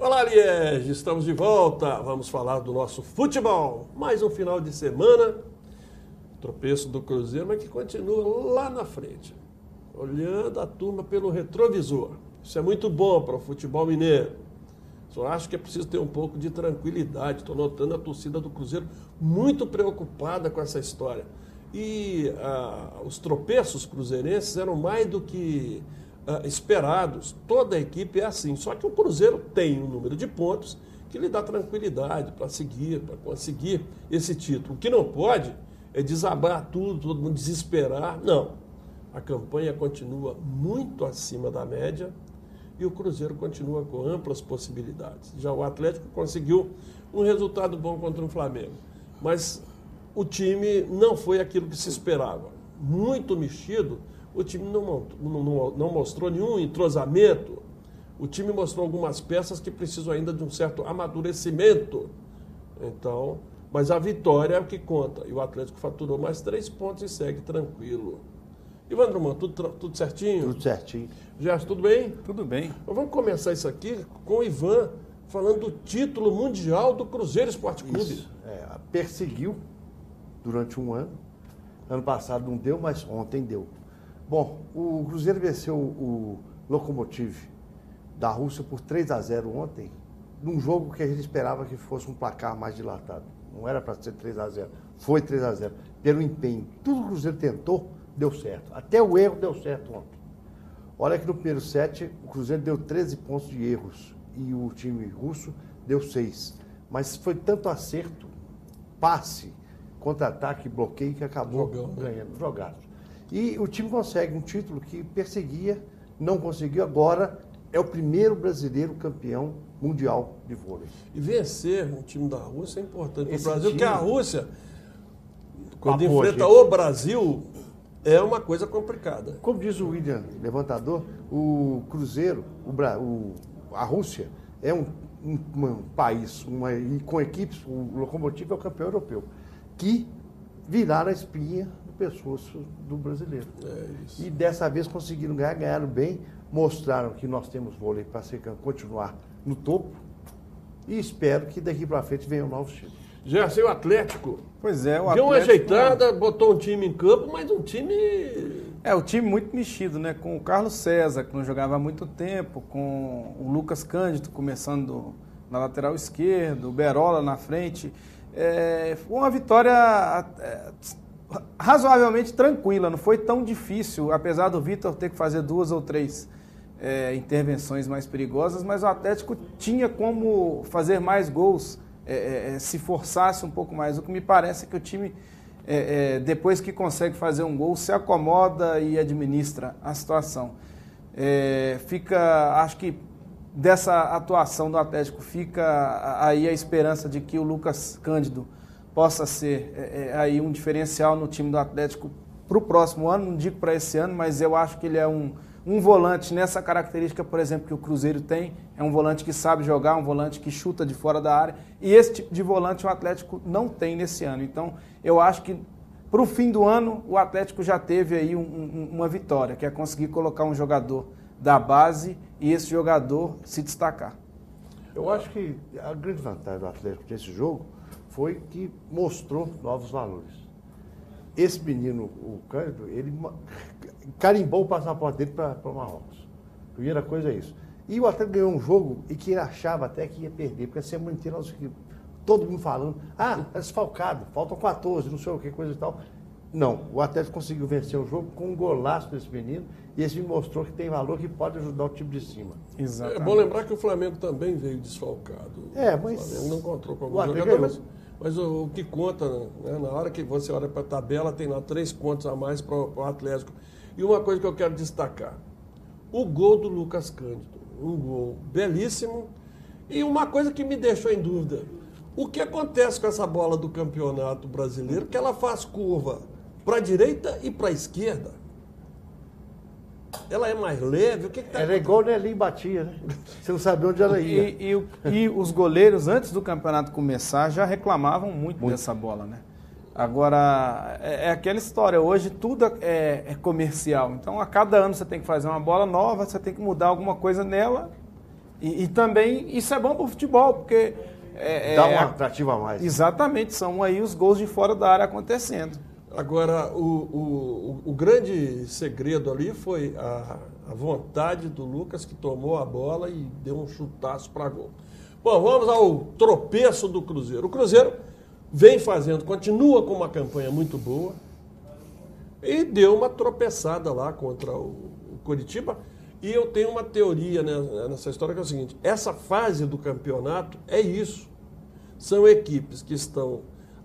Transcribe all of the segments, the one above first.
Olá, Liege, estamos de volta. Vamos falar do nosso futebol. Mais um final de semana, tropeço do Cruzeiro, mas que continua lá na frente, olhando a turma pelo retrovisor. Isso é muito bom para o futebol mineiro. Só acho que é preciso ter um pouco de tranquilidade. Estou notando a torcida do Cruzeiro muito preocupada com essa história. E os tropeços cruzeirenses eram mais do que esperados. Toda a equipe é assim. Só que o Cruzeiro tem um número de pontos que lhe dá tranquilidade para seguir, para conseguir esse título. O que não pode é desabar tudo, todo mundo desesperar. Não. A campanha continua muito acima da média e o Cruzeiro continua com amplas possibilidades. Já o Atlético conseguiu um resultado bom contra o Flamengo. Mas o time não foi aquilo que se esperava. Muito mexido. O time não mostrou nenhum entrosamento. O time mostrou algumas peças que precisam ainda de um certo amadurecimento. Então, mas a vitória é o que conta. E o Atlético faturou mais 3 pontos e segue tranquilo. Ivan Drummond, tudo certinho? Tudo certinho. Gerson, tudo bem? Tudo bem. Então, vamos começar isso aqui com o Ivan falando do título mundial do Cruzeiro Esporte Clube. Isso. Perseguiu durante um ano. Ano passado não deu, mas ontem deu. Bom, o Cruzeiro venceu o Lokomotiv da Rússia por 3-0 ontem, num jogo que a gente esperava que fosse um placar mais dilatado. Não era para ser 3-0, foi 3-0, pelo empenho. Tudo que o Cruzeiro tentou, deu certo. Até o erro deu certo ontem. Olha que no primeiro set, o Cruzeiro deu 13 pontos de erros e o time russo deu 6. Mas foi tanto acerto, passe, contra-ataque, bloqueio, que acabou ganhando, jogado. E o time consegue um título que perseguia, não conseguiu, agora é o primeiro brasileiro campeão mundial de vôlei. E vencer um time da Rússia é importante para o Esse Brasil, porque a time- Rússia, quando Ah, pô, enfrenta gente. o Brasil, é uma coisa complicada. Como diz o William Levantador, o Cruzeiro, a Rússia, é um país e com equipes, o Lokomotiv é o campeão europeu, que viraram a espinha do pescoço do brasileiro. É isso. E dessa vez conseguiram ganhar, ganharam bem, mostraram que nós temos vôlei para continuar no topo e espero que daqui para frente venham novos títulos. Gerson, e o Atlético? Pois é, o Deu uma Atlético... ajeitada, botou um time em campo, mas um time... o time muito mexido, né? Com o Carlos César, que não jogava há muito tempo, com o Lucas Cândido começando na lateral esquerda, o Berola na frente. Foi uma vitória razoavelmente tranquila, não foi tão difícil, apesar do Vitor ter que fazer 2 ou 3 intervenções mais perigosas, mas o Atlético tinha como fazer mais gols se forçasse um pouco mais. O que me parece é que o time, depois que consegue fazer um gol, se acomoda e administra a situação. Acho que dessa atuação do Atlético fica aí a esperança de que o Lucas Cândido possa ser aí um diferencial no time do Atlético para o próximo ano, não digo para esse ano, mas eu acho que ele é um volante nessa característica, por exemplo, que o Cruzeiro tem, é um volante que sabe jogar, um volante que chuta de fora da área, e esse tipo de volante o Atlético não tem nesse ano. Então, eu acho que para o fim do ano, o Atlético já teve aí uma vitória, que é conseguir colocar um jogador da base e esse jogador se destacar. Eu acho que a grande vantagem do Atlético nesse jogo foi que mostrou novos valores. Esse menino, o Cândido, ele carimbou o passaporte dele para o Marrocos. Primeira coisa é isso. E o Atlético ganhou um jogo e que ele achava até que ia perder, porque a semana inteira todo mundo falando, é desfalcado, faltam 14, não sei o que, coisa e tal. Não, o Atlético conseguiu vencer o jogo com um golaço desse menino e esse me mostrou que tem valor, que pode ajudar o time de cima. Exatamente. É bom lembrar que o Flamengo também veio desfalcado. Mas... O Flamengo não encontrou com o algum Atlético jogador, mas o que conta, né, na hora que você olha para a tabela, tem lá 3 pontos a mais para o Atlético. E uma coisa que eu quero destacar, o gol do Lucas Cândido, um gol belíssimo, e uma coisa que me deixou em dúvida, o que acontece com essa bola do Campeonato Brasileiro, que ela faz curva para a direita e para a esquerda? Ela é mais leve? O que está Era igual o Nelinho batia, né? Você não sabia onde ela ia. E os goleiros, antes do campeonato começar, já reclamavam muito dessa bola, né? Agora, é aquela história, hoje tudo é comercial. Então, a cada ano você tem que fazer uma bola nova, você tem que mudar alguma coisa nela E também isso é bom para o futebol, porque... Dá um atrativo a mais. Exatamente, são aí os gols de fora da área acontecendo. Agora, o grande segredo ali foi a vontade do Lucas, que tomou a bola e deu um chutaço para gol. Bom, vamos ao tropeço do Cruzeiro. O Cruzeiro vem fazendo, continua com uma campanha muito boa e deu uma tropeçada lá contra o Coritiba. E eu tenho uma teoria, né, nessa história, que é o seguinte: essa fase do campeonato é isso. São equipes que estão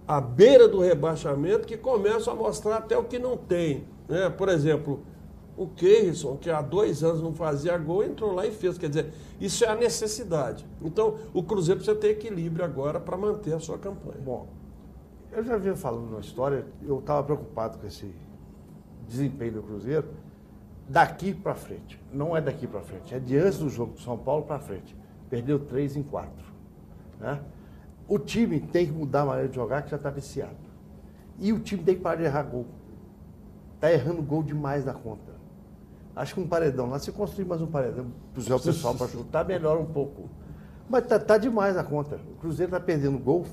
à beira do rebaixamento, que começam a mostrar até o que não tem, né? Por exemplo, o Keirson, que há 2 anos não fazia gol, entrou lá e fez. Quer dizer, isso é a necessidade. Então, o Cruzeiro precisa ter equilíbrio agora para manter a sua campanha. Bom, eu já vinha falando na história, eu estava preocupado com esse desempenho do Cruzeiro daqui para frente. Não é daqui para frente, é de antes do jogo do São Paulo para frente. Perdeu 3 em 4. Né? O time tem que mudar a maneira de jogar, que já está viciado. E o time tem que parar de errar gol. Está errando gol demais da conta. Acho que um paredão lá, se construir mais um paredão, puser o pessoal para chutar, melhora um pouco. Mas tá demais a conta. O Cruzeiro está perdendo gols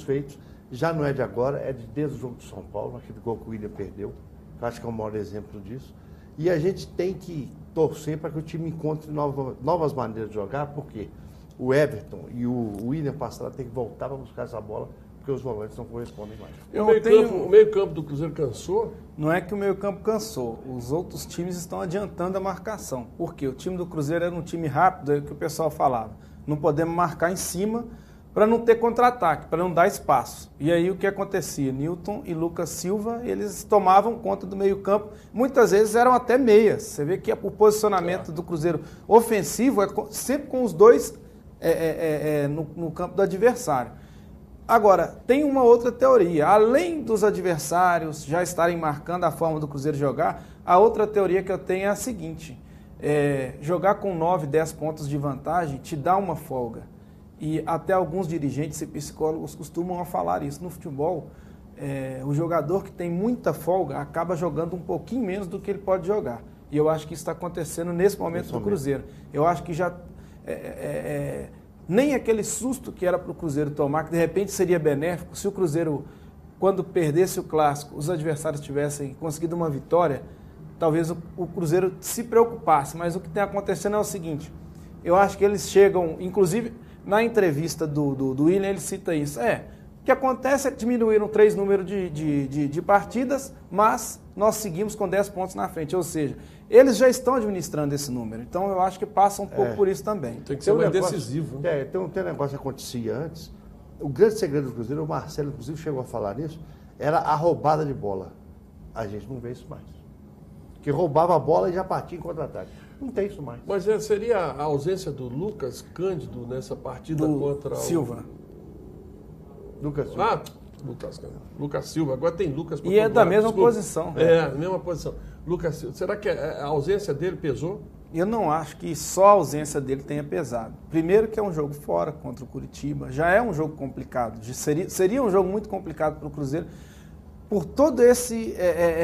feitos. Já não é de agora, é desde o jogo do São Paulo, aquele gol que o William perdeu. Que acho que é o maior exemplo disso. E a gente tem que torcer para que o time encontre novas maneiras de jogar, porque o Everton e o William Pastrana tem que voltar para buscar essa bola, porque os volantes não correspondem mais. O meio-campo do Cruzeiro cansou? Não é que o meio-campo cansou, os outros times estão adiantando a marcação. Por quê? O time do Cruzeiro era um time rápido, é o que o pessoal falava. Não podemos marcar em cima para não ter contra-ataque, para não dar espaço. E aí o que acontecia? Newton e Lucas Silva, eles tomavam conta do meio-campo, muitas vezes eram até meias. Você vê que o posicionamento do Cruzeiro ofensivo é sempre com os dois no campo do adversário. Agora, tem uma outra teoria. Além dos adversários já estarem marcando a forma do Cruzeiro jogar, a outra teoria que eu tenho é a seguinte: jogar com 9, 10 pontos de vantagem te dá uma folga. E até alguns dirigentes e psicólogos costumam falar isso. No futebol, o jogador que tem muita folga acaba jogando um pouquinho menos do que ele pode jogar. E eu acho que isso está acontecendo nesse momento do Cruzeiro. Eu acho que já... nem aquele susto que era para o Cruzeiro tomar, que de repente seria benéfico, se o Cruzeiro, quando perdesse o Clássico, os adversários tivessem conseguido uma vitória, talvez o Cruzeiro se preocupasse. Mas o que tem acontecendo é o seguinte: eu acho que eles chegam, inclusive na entrevista do William, ele cita isso. O que acontece é que diminuíram 3 números de partidas, mas nós seguimos com 10 pontos na frente. Ou seja, eles já estão administrando esse número. Então, eu acho que passa um pouco por isso também. Tem que ser mais decisivo. Tem um negócio que acontecia antes. O grande segredo do Cruzeiro, o Marcelo, inclusive, chegou a falar nisso, era a roubada de bola. A gente não vê isso mais. Que roubava a bola e já partia em contra-ataque. Não tem isso mais. Mas seria a ausência do Lucas Cândido nessa partida contra Silva. Lucas Silva. Lucas Silva. Agora tem Lucas. E é da mesma posição. A mesma posição. Lucas Silva. Será que a ausência dele pesou? Eu não acho que só a ausência dele tenha pesado. Primeiro que é um jogo fora contra o Curitiba. Já é um jogo complicado. Seria um jogo muito complicado para o Cruzeiro. Por todo esse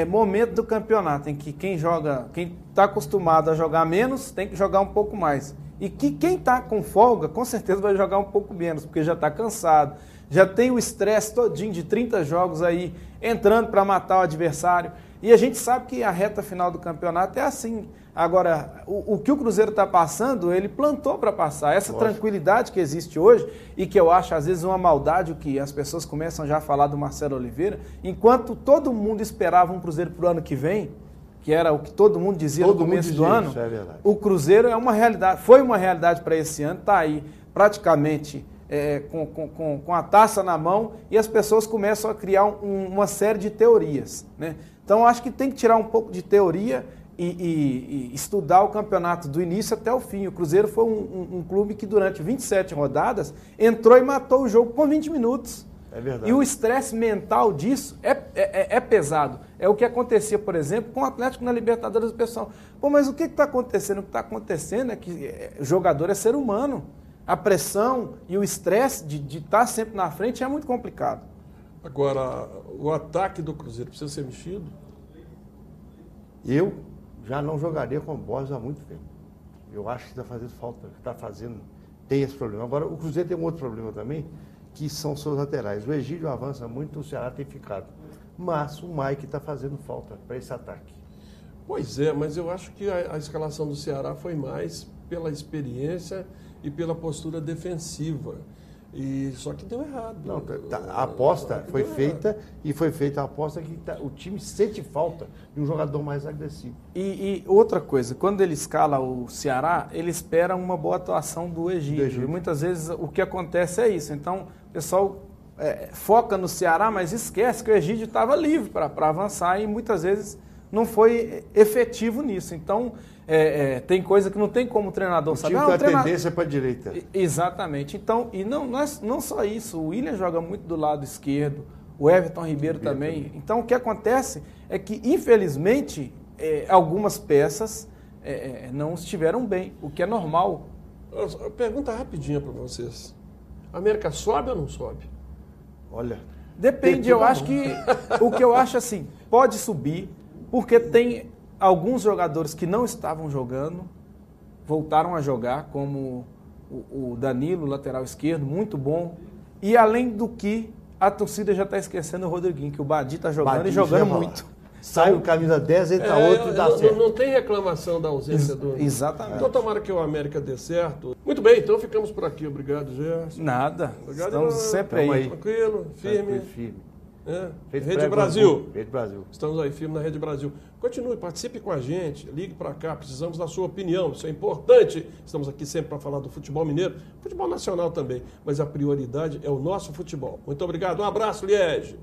momento do campeonato, em que quem está acostumado a jogar menos, tem que jogar um pouco mais. E que quem está com folga, com certeza vai jogar um pouco menos, porque já está cansado. Já tem o estresse todinho de 30 jogos aí, entrando para matar o adversário. E a gente sabe que a reta final do campeonato é assim. Agora, o que o Cruzeiro está passando, ele plantou para passar. Essa tranquilidade que existe hoje, e que eu acho às vezes uma maldade, o que as pessoas começam já a falar do Marcelo Oliveira, enquanto todo mundo esperava um Cruzeiro para o ano que vem, que era o que todo mundo dizia no começo do ano, o Cruzeiro é uma realidade, foi uma realidade para esse ano, está aí praticamente com a taça na mão, e as pessoas começam a criar uma série de teorias, né? Então, acho que tem que tirar um pouco de teoria e estudar o campeonato do início até o fim. O Cruzeiro foi um clube que durante 27 rodadas entrou e matou o jogo com 20 minutos. É verdade. E o estresse mental disso é pesado. É o que acontecia, por exemplo, com o Atlético na Libertadores do pessoal. Mas o que está acontecendo? O que está acontecendo é que o jogador é ser humano. A pressão e o estresse de estar sempre na frente é muito complicado. Agora, o ataque do Cruzeiro precisa ser mexido? Eu já não jogaria com o Borges há muito tempo. Eu acho que está fazendo falta, tem esse problema. Agora, o Cruzeiro tem um outro problema também, que são seus laterais. O Egídio avança muito, o Ceará tem ficado. Mas o Mike está fazendo falta para esse ataque. Pois é, mas eu acho que a escalação do Ceará foi mais pela experiência e pela postura defensiva. Só que deu errado. Não, a aposta foi feita e foi feita a aposta que o time sente falta de um jogador mais agressivo. E outra coisa, quando ele escala o Ceará, ele espera uma boa atuação do Egídio. E muitas vezes o que acontece é isso. Então, o pessoal foca no Ceará, mas esquece que o Egídio estava livre para avançar e muitas vezes não foi efetivo nisso. Então, tem coisa que não tem como o treinador saber. O time tem a tendência para a direita. Exatamente. Então, e não só isso, o William joga muito do lado esquerdo, o Everton Ribeiro também. Então, o que acontece é que, infelizmente, algumas peças não estiveram bem, o que é normal. Pergunta rapidinha para vocês. A América sobe ou não sobe? Olha... Depende, eu acho que... O que eu acho assim, pode subir, porque tem alguns jogadores que não estavam jogando, voltaram a jogar, como o Danilo, lateral esquerdo, muito bom. E além do que, a torcida já está esquecendo o Rodriguinho, que o Badi está jogando e jogando muito. Sai o camisa 10, entra outro e dá certo. Não tem reclamação da ausência do... Exatamente. Então tomara que o América dê certo. Muito bem, então ficamos por aqui. Obrigado, Gerson. Nada. Obrigado, estamos sempre aí. Tranquilo, firme. Rede Brasil. Estamos aí firme na Rede Brasil. Continue, participe com a gente, ligue para cá, precisamos da sua opinião, isso é importante. Estamos aqui sempre para falar do futebol mineiro, futebol nacional também, mas a prioridade é o nosso futebol. Muito obrigado, um abraço, Liege.